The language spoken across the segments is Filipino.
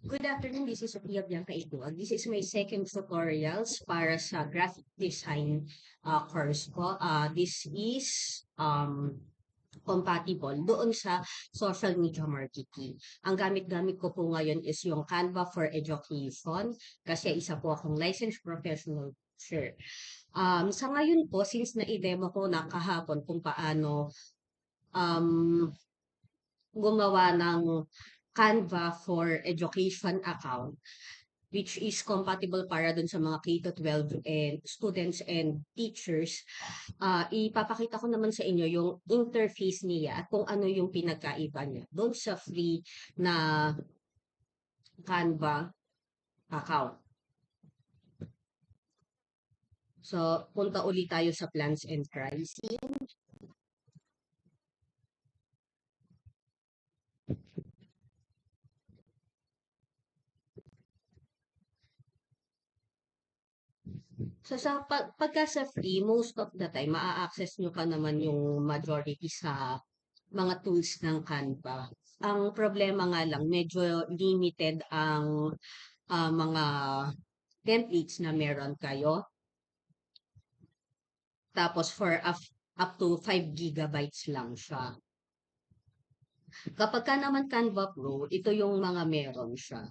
Good afternoon, this is Sophia Bianca Ituag. This is my second tutorials para sa graphic design course ko. This is compatible doon sa social media marketing. Ang gamit-gamit ko po ngayon is yung Canva for Education kasi isa po akong licensed professional teacher. Sa ngayon po, since na-demo ko na kahapon kung paano um, gumawa ng Canva for Education account, which is compatible para dun sa mga K-12 and students and teachers, ipapakita ko naman sa inyo yung interface niya at kung ano yung pinagkaiba niya doon sa free na Canva account. So, punta ulit tayo sa plans and pricing. So, pagka sa free, most of the time, maa-access nyo pa naman yung majority sa mga tools ng Canva. Ang problema nga lang, medyo limited ang mga templates na meron kayo. Tapos up to 5 GB lang siya. Kapag ka naman Canva Pro, ito yung mga meron siya.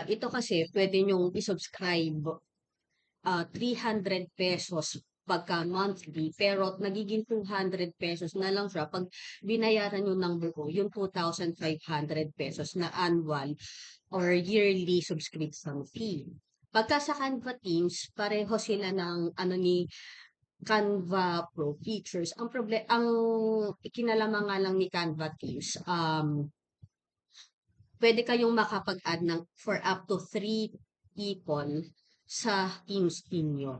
Ito kasi pwede nyong i-subscribe 300 pesos pagka monthly, pero nagiging 200 pesos na lang siya pag binayaran nyo ng buo, yung 2,500 pesos na annual or yearly subscription fee. Pagka sa Canva Teams, pareho sila ng ni Canva Pro features. Ang ikinalaman nga lang ni Canva Teams, pwede kayong makapag-add ng for up to 3 people sa Teams ninyo.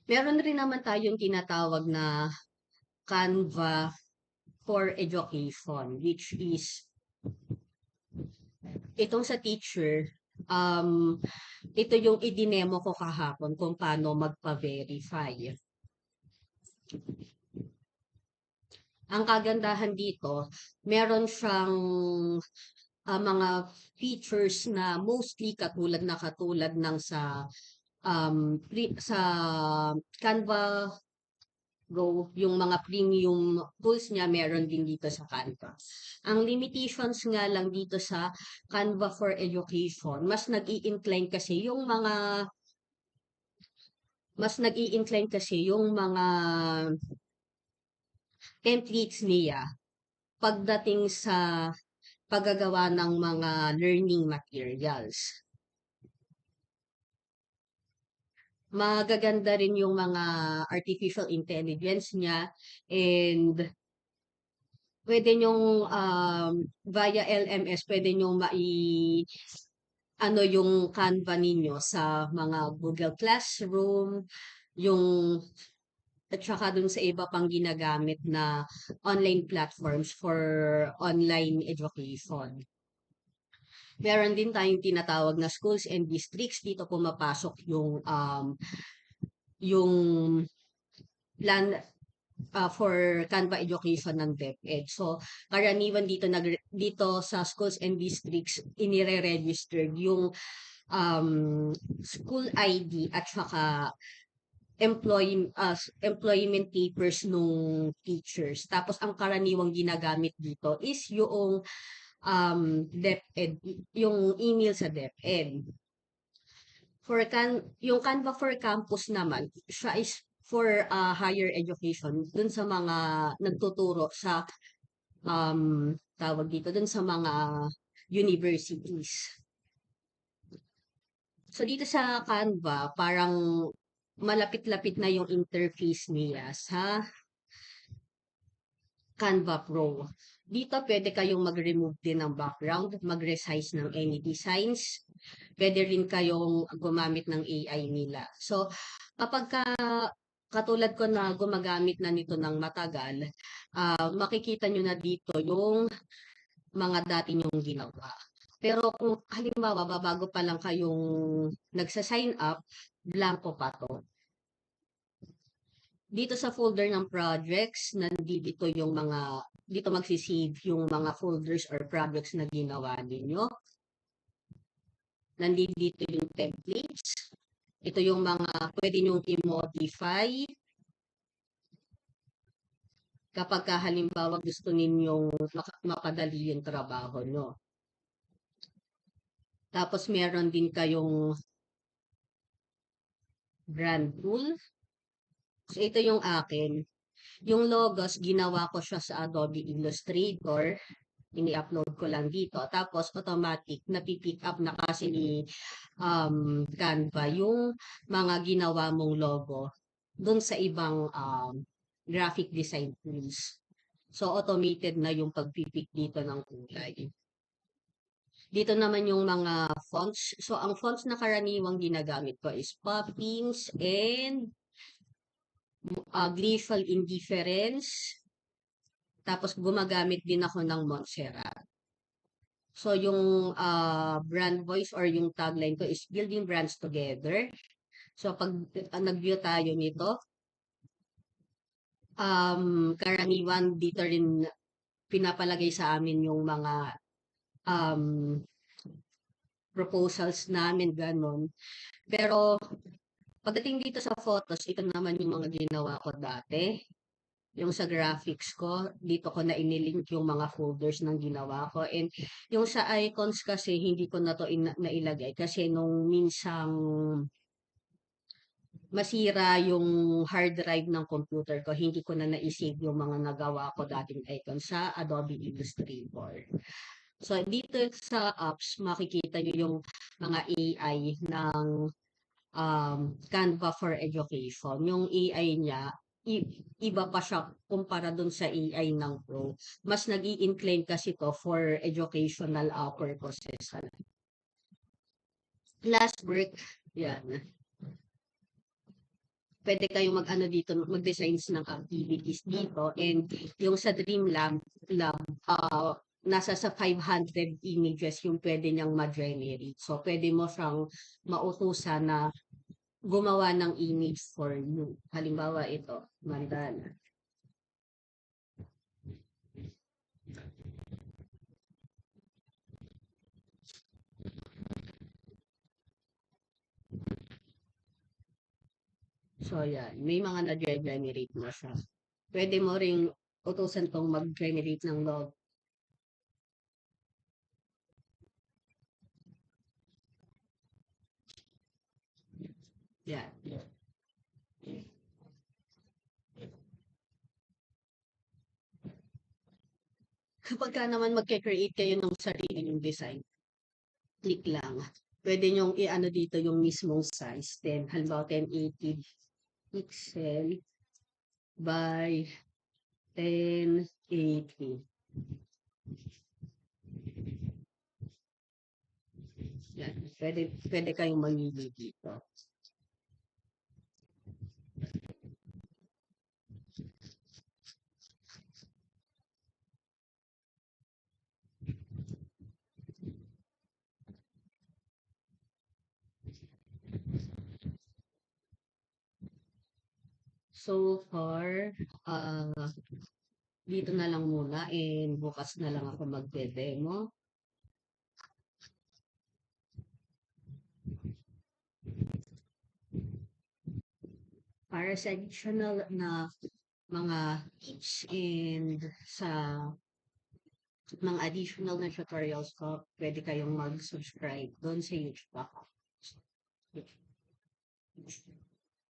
Meron rin naman tayong tinatawag na Canva for Education, which is itong sa teacher, ito yung idinemo ko kahapon kung paano magpa-verify. Ang kagandahan dito, meron siyang mga features na mostly katulad ng sa sa Canva Go, yung mga premium tools niya meron din dito sa Canva. Ang limitations nga lang dito sa Canva for Education, mas nag-i-incline kasi yung mga templates niya pagdating sa paggagawa ng mga learning materials. Magaganda rin yung mga artificial intelligence niya and pwede nyong via LMS, pwede nyong yung Canva ninyo sa mga Google Classroom, yung at saka dun sa iba pang ginagamit na online platforms for online education. Meron din tayong tinatawag na schools and districts. Dito pumapasok yung plan for Canva Education ng DepEd. So, karaniwan dito sa schools and districts, inire-registered yung school ID at saka employment papers nung teachers. Tapos, ang karaniwang ginagamit dito is yung DepEd, yung email sa DepEd. Yung Canva for Campus naman, siya is for higher education, dun sa mga nagtuturo sa tawag dito, dun sa mga universities. So dito sa Canva, parang malapit-lapit na yung interface niya sa Canva Pro. Dito pwede kayong mag-remove din ng background, mag-resize ng any designs. Pwede rin kayong gumamit ng AI nila. So, kapag katulad ko na gumagamit na nito ng matagal, makikita nyo na dito yung mga dati nyong ginawa. Pero kung halimbawa, bago pa lang kayong nagsa-sign up, blanco pa to. Dito sa folder ng projects, nandito yung dito magsisave yung mga folders or projects na ginawa ninyo. Nandito yung templates. Ito yung mga pwede nyong i-modify kapag halimbawa gusto ninyong mapadali yung trabaho nyo. Tapos meron din kayong brand tool. So ito yung akin. Yung logos, ginawa ko siya sa Adobe Illustrator. Ini-upload ko lang dito. Tapos automatic, napipick up na kasi ni Canva yung mga ginawa mong logo dun sa ibang graphic design tools. So automated na yung pagpipick dito ng kulay. Dito naman yung mga fonts. So ang fonts na karaniwang ginagamit ko is Poppins and Gleeful Indifference. Tapos gumagamit din ako ng Montserrat. So yung brand voice or yung tagline ko is building brands together. So pag nag-view tayo nito, karaniwan dito rin pinapalagay sa amin yung mga proposals namin, ganon. Pero pagdating dito sa photos, ito naman yung mga ginawa ko dati. Yung sa graphics ko, dito ko na inilink yung mga folders ng ginawa ko. And yung sa icons kasi, hindi ko na to nailagay. Kasi nung minsang masira yung hard drive ng computer ko, hindi ko na naisave yung mga nagawa ko dating icons sa Adobe Illustrator. So, dito sa apps, makikita nyo yung mga AI ng Canva for Education. Yung AI niya, iba pa siya kumpara dun sa AI ng Pro. Mas nag-i-incline kasi to for educational purposes. Last work, yan. Pwede kayong mag-ano dito, mag-designs ng activities dito. And yung sa Dream Lab, nasa sa 500 images yung pwede niyang ma-generate. So, pwede mo siyang mautusan na gumawa ng image for you. Halimbawa ito, mandala. So, yan. May mga na-generate na siya. Pwede mo ring utusan tong mag-generate ng log. Yan. Kapag ka naman magke-create kayo ng sarili yung design, click lang. Pwede nyong i-ano dito yung mismong size. Then, halimbawa 1080 pixel by 1080. Yan. Pwede kayong mamili dito. So far, dito na lang muna and bukas na lang ako magde-demo. Para sa additional na mga tips and sa mga additional na tutorials ko, pwede kayong mag-subscribe doon sa YouTube ako.